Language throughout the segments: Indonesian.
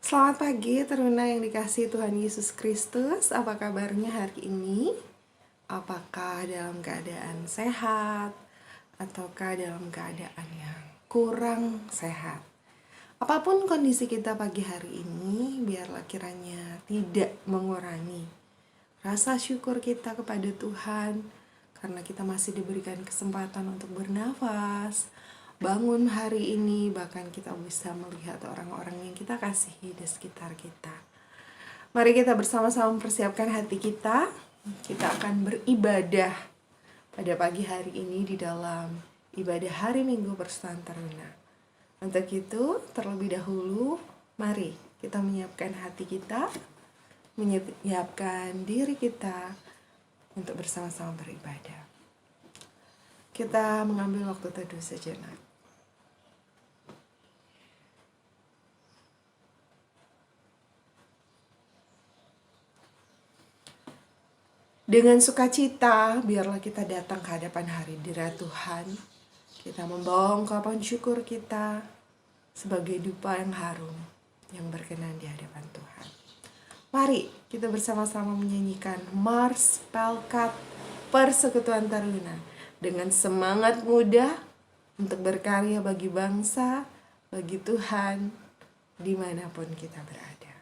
Selamat pagi, teruna yang dikasihi Tuhan Yesus Kristus. Apa kabarnya hari ini? Apakah dalam keadaan sehat? Ataukah dalam keadaan yang kurang sehat? Apapun kondisi kita pagi hari ini, biarlah kiranya tidak mengurangi rasa syukur kita kepada Tuhan, karena kita masih diberikan kesempatan untuk bernafas, bangun hari ini, bahkan kita bisa melihat orang-orang yang kita kasihi di sekitar kita. Mari kita bersama-sama mempersiapkan hati kita. Kita akan beribadah pada pagi hari ini di dalam ibadah hari Minggu Persekutuan Taruna. Untuk itu, terlebih dahulu, mari kita menyiapkan hati kita, menyiapkan diri kita untuk bersama-sama beribadah. Kita mengambil waktu teduh sejenak. Dengan sukacita, biarlah kita datang ke hadapan hadirat Tuhan. Kita membawa ungkapan syukur kita sebagai dupa yang harum, yang berkenan di hadapan Tuhan. Mari kita bersama-sama menyanyikan Mars Pelkat Persekutuan Taruna dengan semangat muda untuk berkarya bagi bangsa, bagi Tuhan, dimanapun kita berada.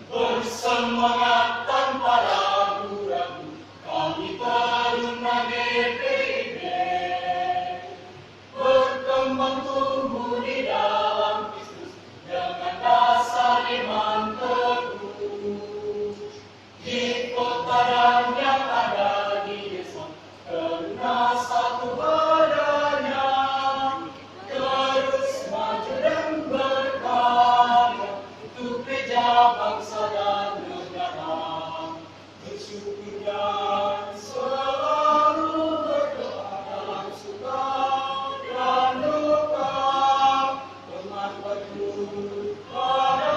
Bersemangat tanpa ragu-ragu, kami Taruna DPIB berkembang tumbuh di dalam Kristus dengan dasar iman teguh. Di kota dan yang ada di desa, karena satu badannya, terus maju dan berkarya untuk gereja bangsa dan negara. Bersyukur dan selalu berdoa dalam suka dan duka, hormat penuh pada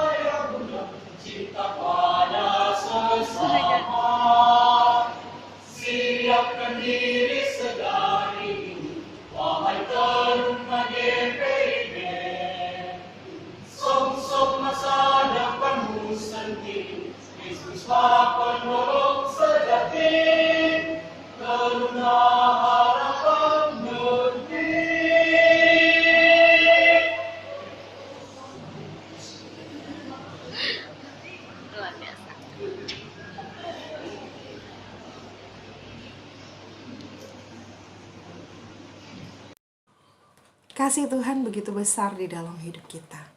Ayah Bunda, cinta pada sesama. Siapkan diri sedari ini, wahai Taruna DPIB. Sok-sok masa depanmu sendiri, Kristuslah penolong sejati, Taruna harapan negeri. Luar biasa. Kasih Tuhan begitu besar di dalam hidup kita.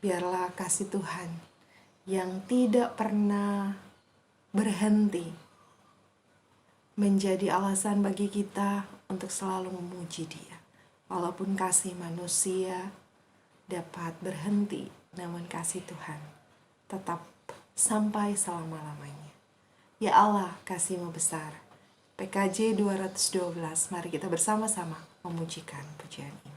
Biarlah kasih Tuhan yang tidak pernah berhenti menjadi alasan bagi kita untuk selalu memuji Dia. Walaupun kasih manusia dapat berhenti, namun kasih Tuhan tetap sampai selama-lamanya. Ya Allah, kasih-Mu besar. PKJ 212, mari kita bersama-sama memujikan pujian ini.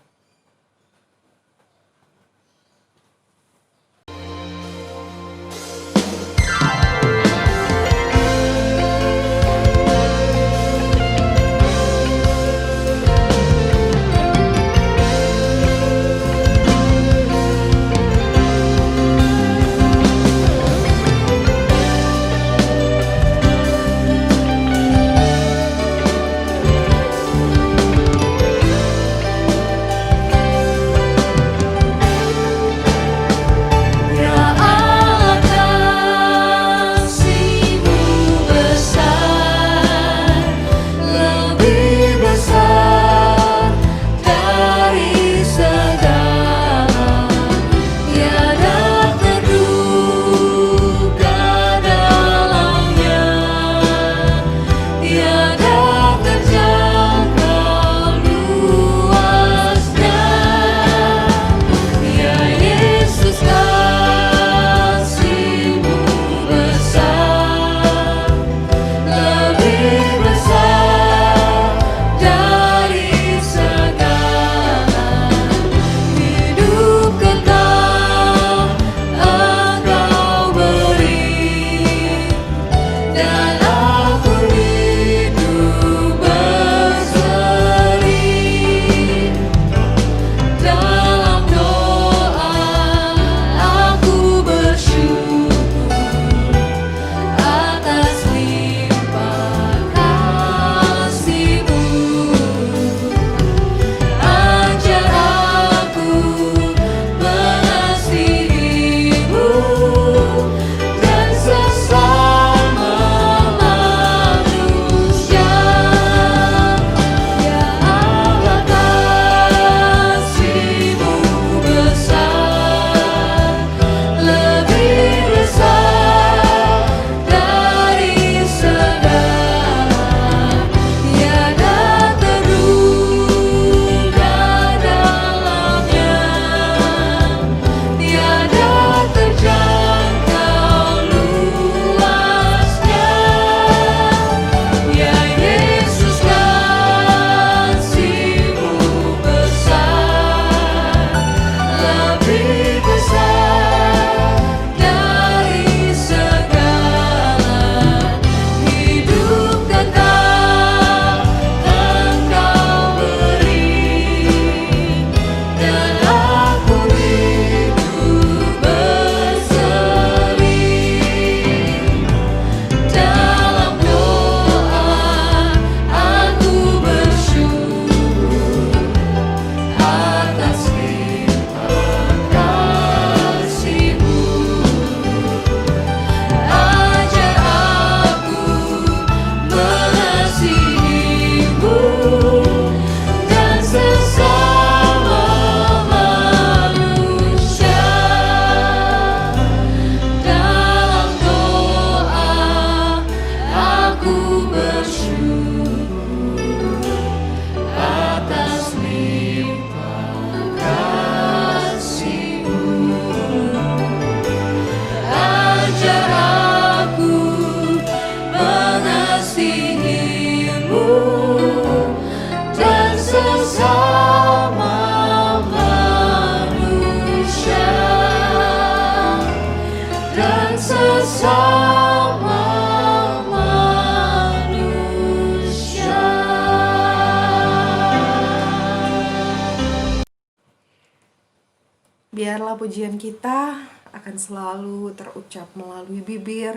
Biarlah pujian kita akan selalu terucap melalui bibir,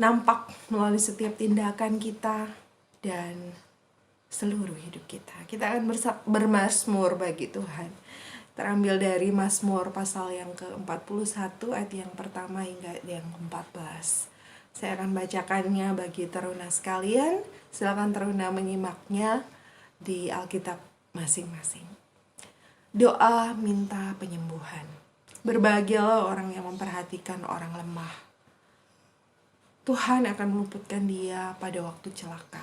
nampak melalui setiap tindakan kita, dan seluruh hidup kita. Kita akan bermazmur bagi Tuhan. Terambil dari Mazmur pasal yang ke-41 ayat yang pertama hingga yang ke-14. Saya akan bacakannya bagi teruna sekalian. Silakan teruna menyimaknya di Alkitab masing-masing. Doa minta penyembuhan. Berbahagialah orang yang memperhatikan orang lemah. Tuhan akan meluputkan dia pada waktu celaka.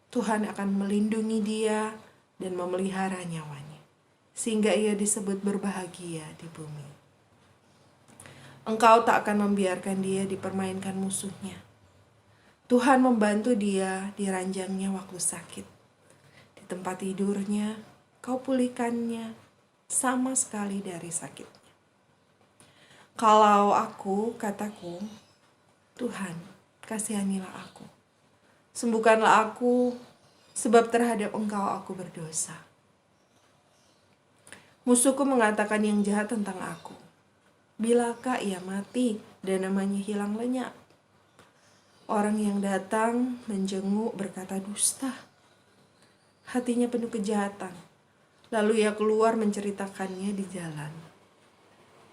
Tuhan akan melindungi dia dan memelihara nyawanya, sehingga ia disebut berbahagia di bumi. Engkau tak akan membiarkan dia dipermainkan musuhnya. Tuhan membantu dia di ranjangnya waktu sakit. Di tempat tidurnya, kau pulihkannya sama sekali dari sakitnya. Kalau aku, kataku, Tuhan, kasihanilah aku. Sembuhkanlah aku, sebab terhadap Engkau aku berdosa. Musuhku mengatakan yang jahat tentang aku. Bilakah ia mati dan namanya hilang lenyap? Orang yang datang menjenguk berkata dusta. Hatinya penuh kejahatan. Lalu ia keluar menceritakannya di jalan.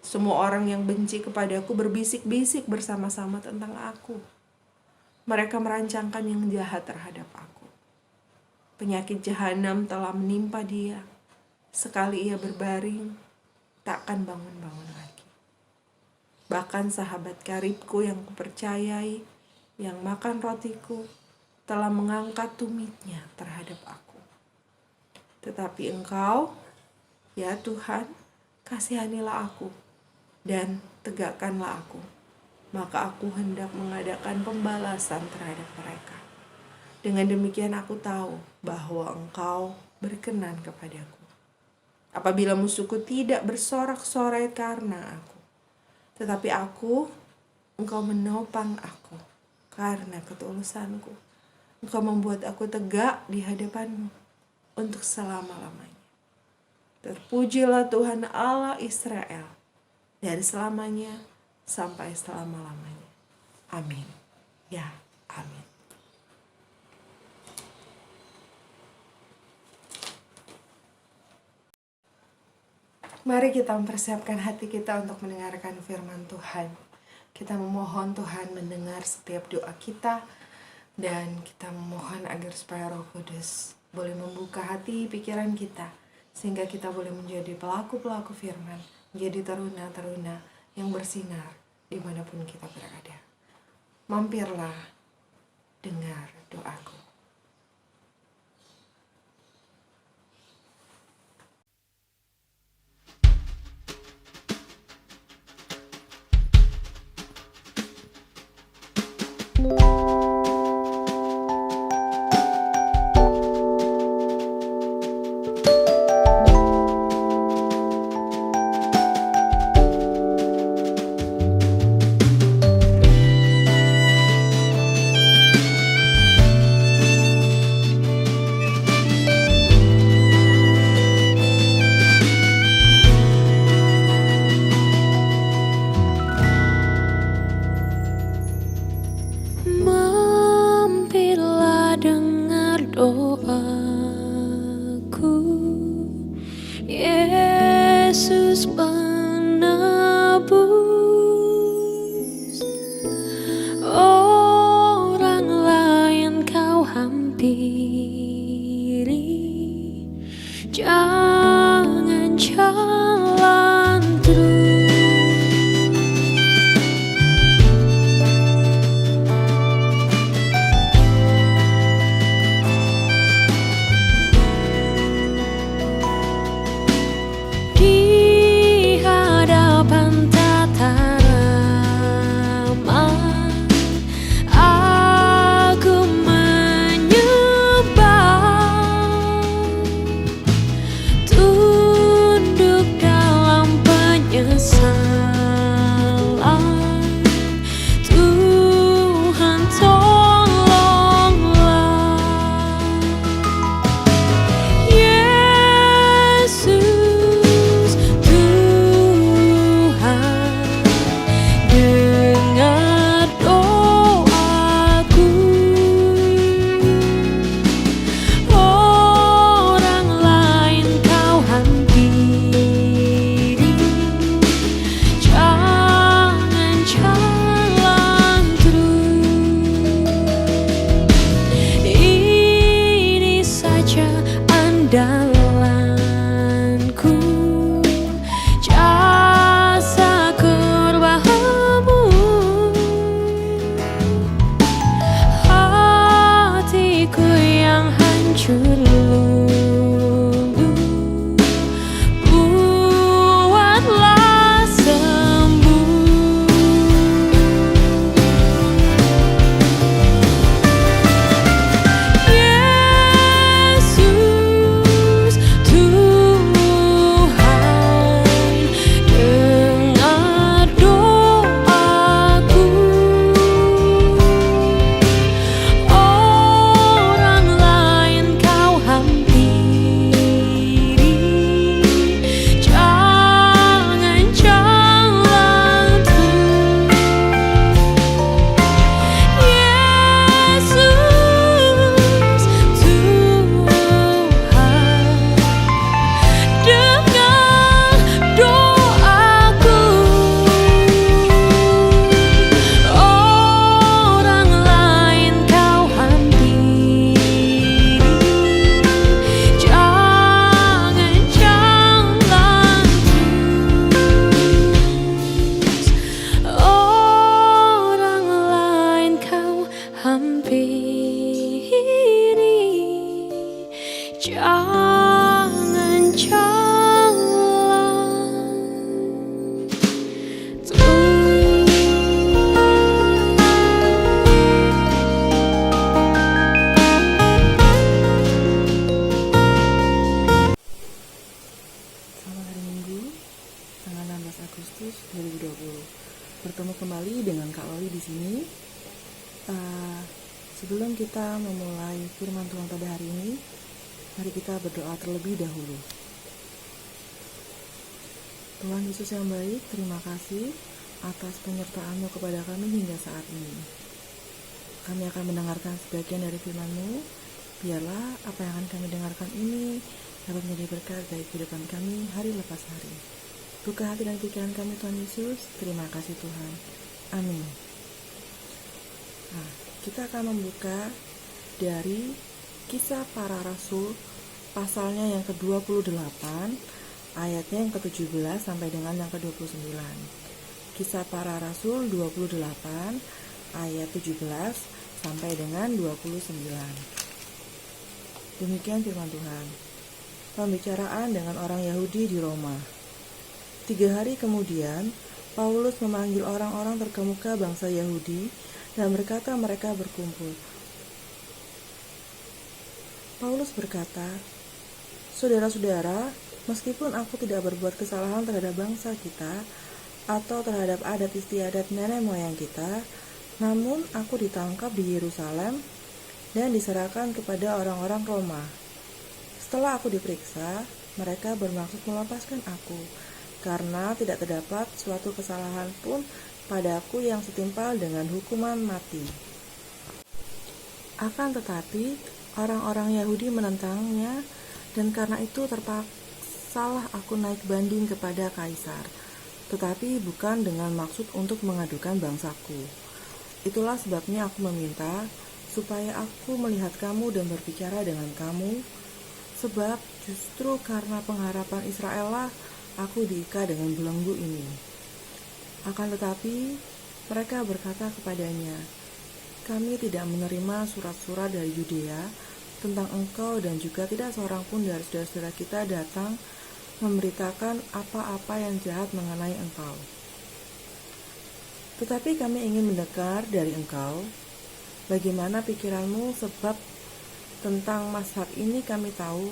Semua orang yang benci kepadaku berbisik-bisik bersama-sama tentang aku. Mereka merancangkan yang jahat terhadap aku. Penyakit jahanam telah menimpa dia. Sekali ia berbaring, takkan bangun-bangun lagi. Bahkan sahabat karibku yang kupercayai, yang makan rotiku, telah mengangkat tumitnya terhadap aku. Tetapi Engkau, ya Tuhan, kasihanilah aku dan tegakkanlah aku. Maka aku hendak mengadakan pembalasan terhadap mereka. Dengan demikian aku tahu bahwa Engkau berkenan kepadaku. Apabila musuhku tidak bersorak-sorai karena aku, tetapi Engkau menopang aku karena ketulusanku. Engkau membuat aku tegak di hadapan-Mu untuk selama-lamanya. Terpujilah Tuhan Allah Israel dari selamanya sampai selama-lamanya. Amin. Ya, amin. Mari kita mempersiapkan hati kita untuk mendengarkan firman Tuhan. Kita memohon Tuhan mendengar setiap doa kita, dan kita memohon agar supaya Roh Kudus boleh membuka hati pikiran kita, sehingga kita boleh menjadi pelaku-pelaku firman, menjadi teruna-teruna yang bersinar dimanapun kita berada. Mampirlah, dengar doaku. angan jalan Selamat hari Minggu, tanggal 16 Agustus 2020. Bertemu kembali dengan Kak Loli di sini. Sebelum kita memulai firman Tuhan pada hari ini, mari kita berdoa terlebih dahulu. Tuhan Yesus yang baik, terima kasih atas penyertaan-Mu kepada kami hingga saat ini. Kami akan mendengarkan sebagian dari firman-Mu. Biarlah apa yang akan kami dengarkan ini dapat menjadi berkat bagi kehidupan kami hari lepas hari. Buka hati dan pikiran kami Tuhan Yesus. Terima kasih Tuhan. Amin. Kita akan membuka dari Kisah Para Rasul pasalnya yang ke-28, ayatnya yang ke-17 sampai dengan yang ke-29. Kisah Para Rasul 28 ayat 17 sampai dengan 29. Demikian firman Tuhan. Pembicaraan dengan orang Yahudi di Roma. 3 hari kemudian, Paulus memanggil orang-orang terkemuka bangsa Yahudi dan berkata mereka berkumpul. Paulus berkata, "Saudara-saudara, meskipun aku tidak berbuat kesalahan terhadap bangsa kita atau terhadap adat istiadat nenek moyang kita, namun aku ditangkap di Yerusalem dan diserahkan kepada orang-orang Roma. Setelah aku diperiksa, mereka bermaksud melepaskan aku, karena tidak terdapat suatu kesalahan pun padaku yang setimpal dengan hukuman mati. Akan tetapi, orang-orang Yahudi menentangnya, dan karena itu terpaksalah aku naik banding kepada Kaisar, tetapi bukan dengan maksud untuk mengadukan bangsaku. Itulah sebabnya aku meminta supaya aku melihat kamu dan berbicara dengan kamu, sebab justru karena pengharapan Israel lah aku diikat dengan belenggu ini." Akan tetapi, mereka berkata kepadanya, "Kami tidak menerima surat-surat dari Yudea tentang engkau, dan juga tidak seorang pun dari saudara-saudara kita datang memberitakan apa-apa yang jahat mengenai engkau. Tetapi kami ingin mendengar dari engkau bagaimana pikiranmu, sebab tentang mazhab ini kami tahu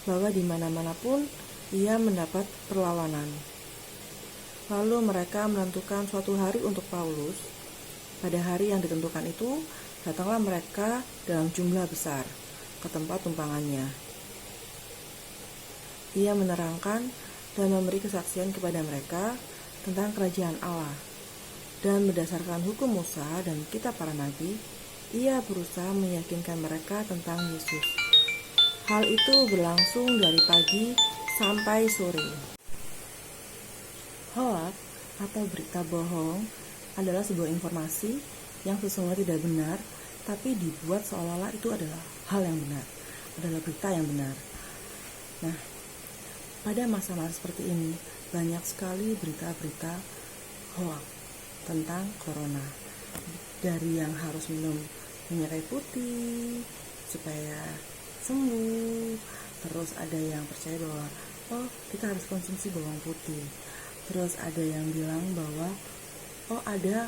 bahwa di mana-mana pun ia mendapat perlawanan." Lalu mereka menentukan suatu hari untuk Paulus. Pada hari yang ditentukan itu, datanglah mereka dalam jumlah besar ke tempat tumpangannya. Ia menerangkan dan memberi kesaksian kepada mereka tentang kerajaan Allah. Dan berdasarkan hukum Musa dan kitab para nabi, ia berusaha meyakinkan mereka tentang Yesus. Hal itu berlangsung dari pagi sampai sore. Hoax atau berita bohong adalah sebuah informasi yang sesungguhnya tidak benar, tapi dibuat seolah-olah itu adalah hal yang benar, adalah berita yang benar. Nah, pada masa-masa seperti ini, banyak sekali berita-berita hoax tentang corona. Dari yang harus minum minyak kayu putih supaya sembuh, terus ada yang percaya bahwa kita harus konsumsi bawang putih. Terus ada yang bilang bahwa ada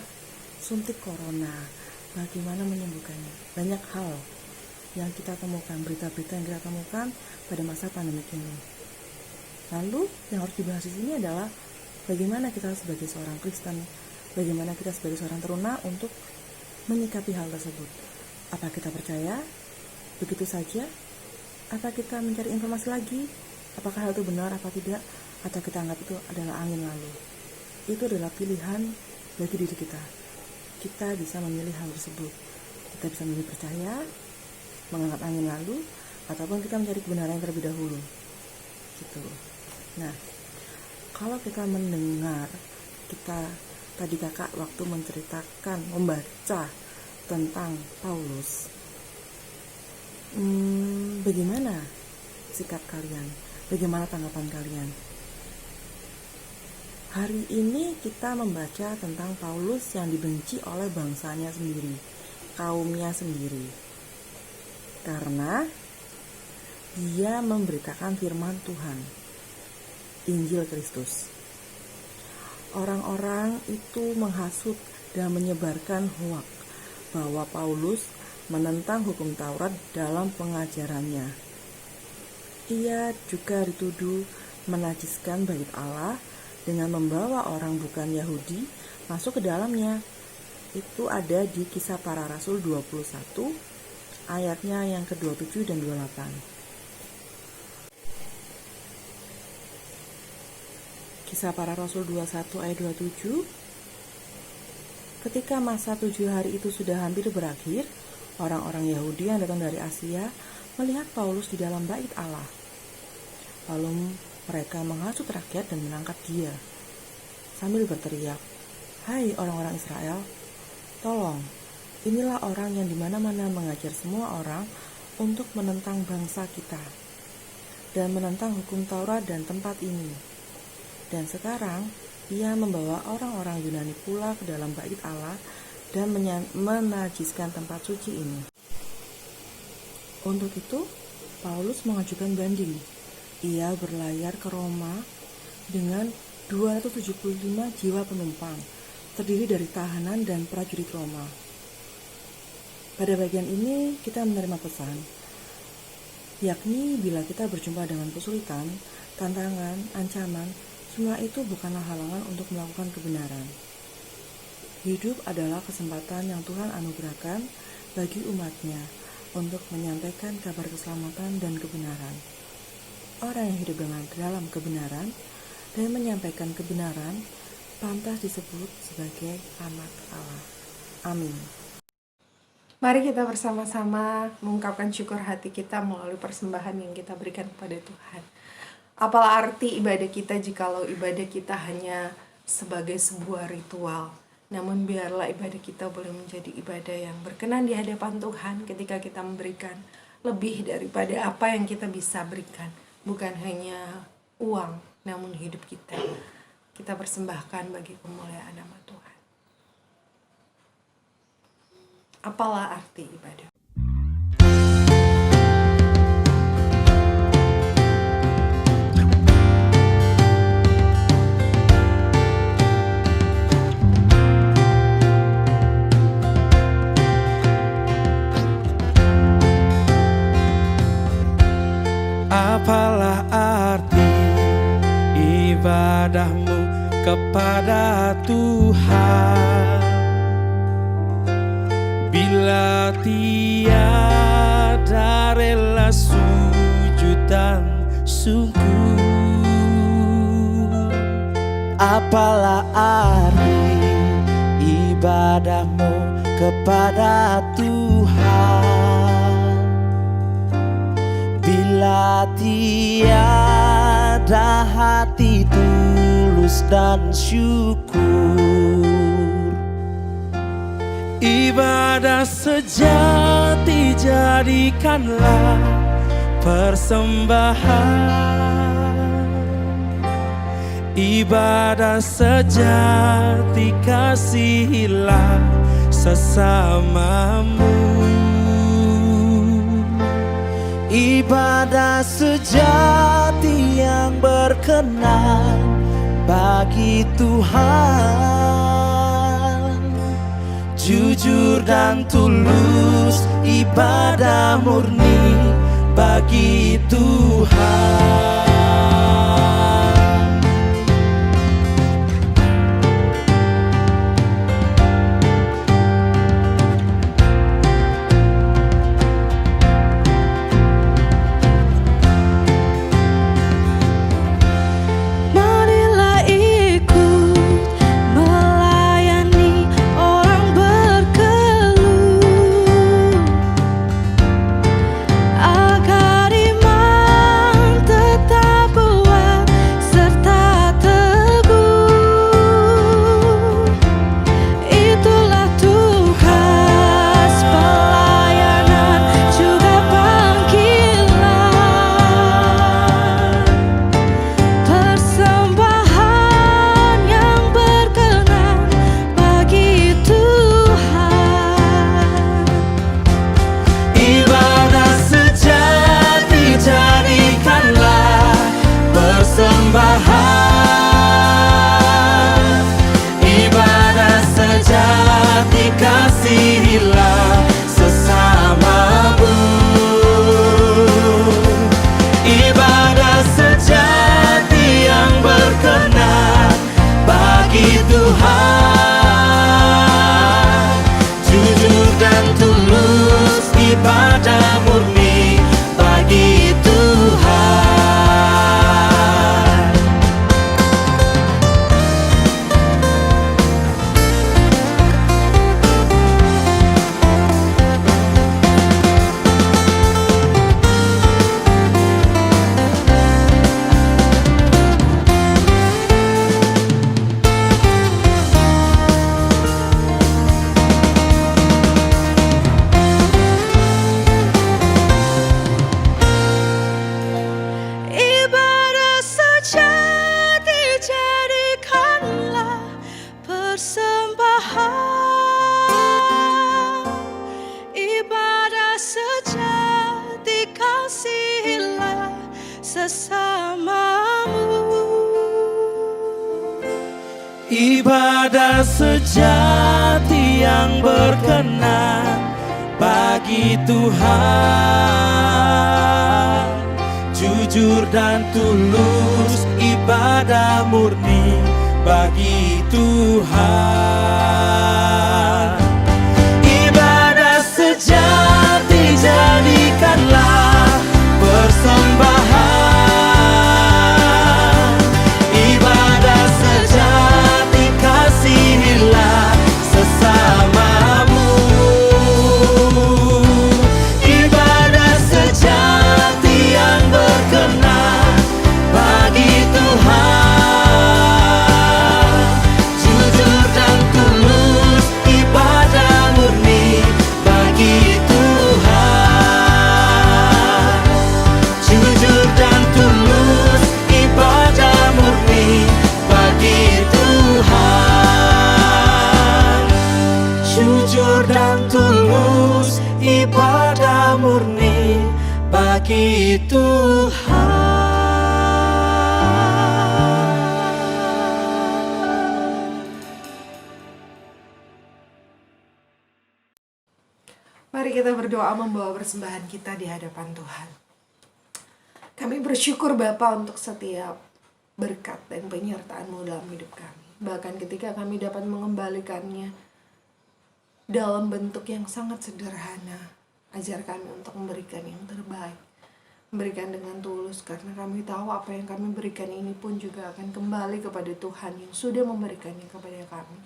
suntik corona, bagaimana menyembuhkannya. Banyak hal yang kita temukan, berita-berita yang kita temukan pada masa pandemi ini. Lalu yang harus dibahas di sini adalah bagaimana kita sebagai seorang Kristen, bagaimana kita sebagai seorang teruna untuk menyikapi hal tersebut. Apa kita percaya begitu saja? Apa kita mencari informasi lagi? Apakah hal itu benar apa tidak? Atau kita anggap itu adalah angin lalu? Itu adalah pilihan bagi diri kita. Kita bisa memilih hal tersebut. Kita bisa memilih percaya, menganggap angin lalu, ataupun kita mencari kebenaran yang terlebih dahulu. Gitu. Nah, kalau kita mendengar, kita tadi kakak waktu menceritakan, membaca tentang Paulus, bagaimana sikap kalian? Bagaimana tanggapan kalian? Hari ini kita membaca tentang Paulus yang dibenci oleh bangsanya sendiri, kaumnya sendiri. Karena dia memberitakan firman Tuhan, Injil Kristus. Orang-orang itu menghasut dan menyebarkan hoak bahwa Paulus menentang hukum Taurat dalam pengajarannya. Ia juga dituduh menajiskan bait Allah dengan membawa orang bukan Yahudi masuk ke dalamnya. Itu ada di Kisah Para Rasul 21 ayatnya yang ke-27 dan 28. Kisah Para Rasul 21 ayat 27. Ketika masa 7 hari itu sudah hampir berakhir, orang-orang Yahudi yang datang dari Asia melihat Paulus di dalam bait Allah. Lalu mereka menghasut rakyat dan menangkap dia sambil berteriak, "Hai orang-orang Israel, tolong, inilah orang yang dimana-mana mengajar semua orang untuk menentang bangsa kita dan menentang hukum Taurat dan tempat ini. Dan sekarang ia membawa orang-orang Yunani pula ke dalam bait Allah dan menajiskan tempat suci ini." Untuk itu, Paulus mengajukan banding. Ia berlayar ke Roma dengan 275 jiwa penumpang, terdiri dari tahanan dan prajurit Roma. Pada bagian ini kita menerima pesan, yakni bila kita berjumpa dengan kesulitan, tantangan, ancaman, semua itu bukanlah halangan untuk melakukan kebenaran. Hidup adalah kesempatan yang Tuhan anugerahkan bagi umatnya untuk menyampaikan kabar keselamatan dan kebenaran. Orang yang hidup dalam kebenaran dan menyampaikan kebenaran pantas disebut sebagai anak Allah. Amin. Mari kita bersama-sama mengungkapkan syukur hati kita melalui persembahan yang kita berikan kepada Tuhan. Apalah arti ibadah kita jikalau ibadah kita hanya sebagai sebuah ritual. Namun biarlah ibadah kita boleh menjadi ibadah yang berkenan di hadapan Tuhan ketika kita memberikan lebih daripada apa yang kita bisa berikan. Bukan hanya uang, namun hidup kita. Kita persembahkan bagi kemuliaan nama Tuhan. Apalah arti ibadah? Apalah arti ibadahmu kepada Tuhan bila tiada rela sujud dan syukur? Apalah arti ibadahmu kepada Tuhan bila tiada hati tulus dan syukur? Ibadah sejati jadikanlah persembahan. Ibadah sejati kasihilah sesamamu. Ibadah sejati yang berkenan bagi Tuhan, jujur dan tulus, ibadah murni bagi Tuhan. bersamamu. Ibadah sejati yang berkenan bagi Tuhan, jujur dan tulus, ibadah murni bagi Tuhan. Ibadah sejati jadikanlah persembahan, ibadah sejati kasihilah sesamamu. Ibadah sejati yang berkenan bagi Tuhan, jujur dan tulus, ibadah murni bagi Tuhan, jujur dan tulus, ibadah murni bagi Tuhan, jujur dan tulus, ibadah murni bagi Tuhan. Mari kita berdoa membawa persembahan kita di hadapan Tuhan. Kami bersyukur Bapa untuk setiap berkat dan penyertaan-Mu dalam hidup kami. Bahkan ketika kami dapat mengembalikannya dalam bentuk yang sangat sederhana, ajar kami untuk memberikan yang terbaik. Memberikan dengan tulus, karena kami tahu apa yang kami berikan ini pun juga akan kembali kepada Tuhan yang sudah memberikannya kepada kami.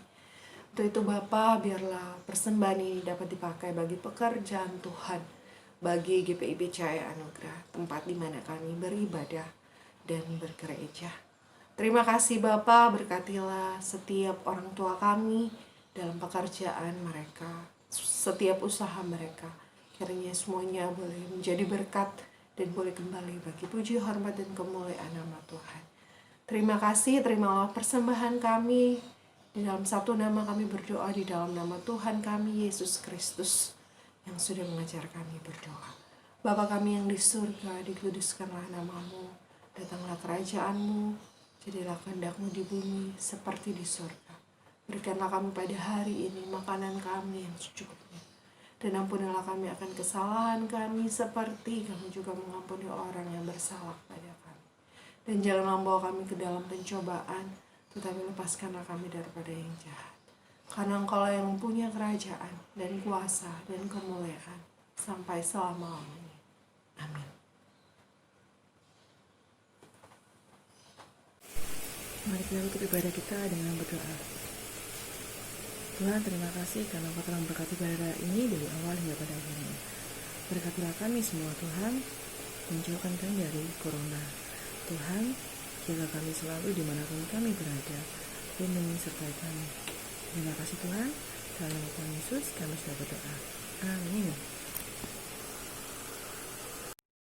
Untuk itu Bapa, biarlah persembahan ini dapat dipakai bagi pekerjaan Tuhan, bagi GPIB Cahaya Anugerah, tempat di mana kami beribadah dan bergereja. Terima kasih Bapa, berkatilah setiap orang tua kami dalam pekerjaan mereka, setiap usaha mereka. Kiranya semuanya boleh menjadi berkat dan boleh kembali bagi puji, hormat, dan kemuliaan nama Tuhan. Terima kasih, terimalah persembahan kami. Di dalam satu nama kami berdoa, di dalam nama Tuhan kami, Yesus Kristus, yang sudah mengajar kami berdoa. Bapa kami yang di surga, dikuduskanlah nama-Mu, datanglah kerajaan-Mu, jadilah kehendak-Mu di bumi seperti di surga. Berikanlah kami pada hari ini makanan kami yang secukupnya. Dan ampunilah kami akan kesalahan kami seperti kami juga mengampuni orang yang bersalah pada kami. Dan janganlah membawa kami ke dalam pencobaan, tetapi lepaskanlah kami daripada yang jahat. Karena Engkau yang mempunyai kerajaan dan kuasa dan kemuliaan sampai selama-lamanya. Amin. Mari kita tutup ibadah kita dengan berdoa. Tuhan, terima kasih karena Engkau telah memberkati ibadah ini dari awal hingga pada akhirnya. Berkatilah kami semua Tuhan, menjauhkan kami dari corona. Tuhan, jaga kami selalu dimanapun kami berada, lindungi sertai kami. Terima kasih Tuhan, dalam nama Tuhan Yesus kami sudah berdoa. Amin.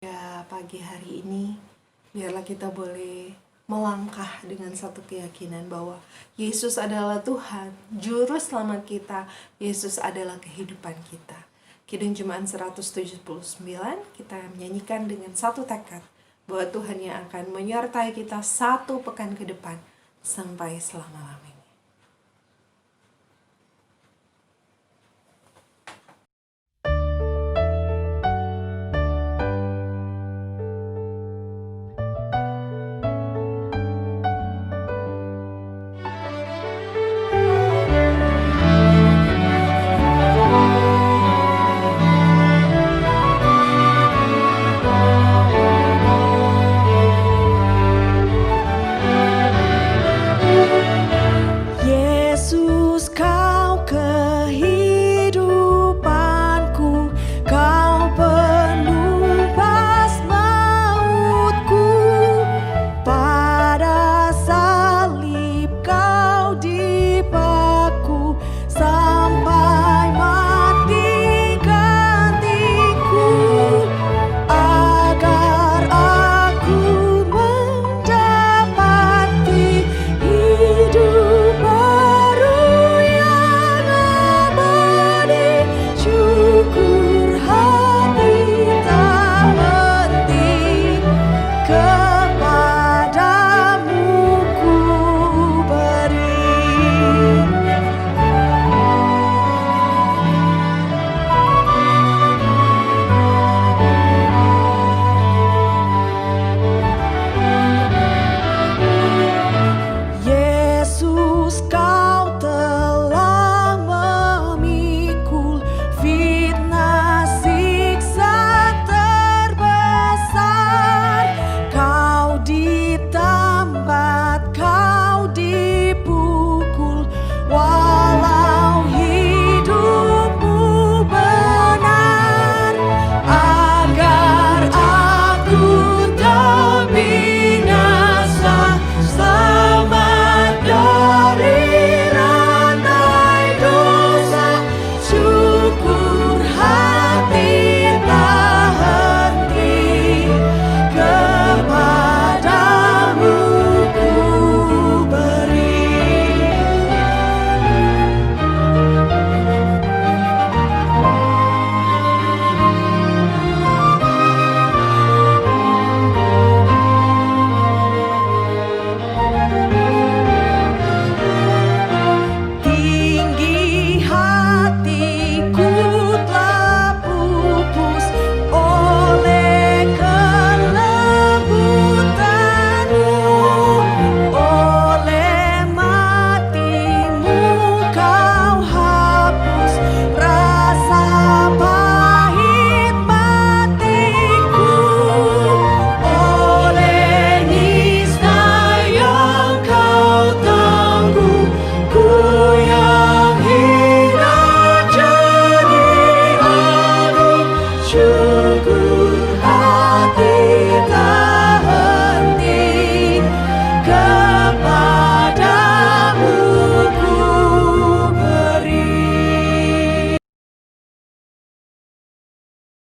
Ya, pagi hari ini biarlah kita boleh melangkah dengan satu keyakinan bahwa Yesus adalah Tuhan, Juru Selamat kita. Yesus adalah kehidupan kita. Kidung Jemaat 179 kita menyanyikan dengan satu tekad bahwa Tuhan yang akan menyertai kita satu pekan ke depan sampai selama-lamanya.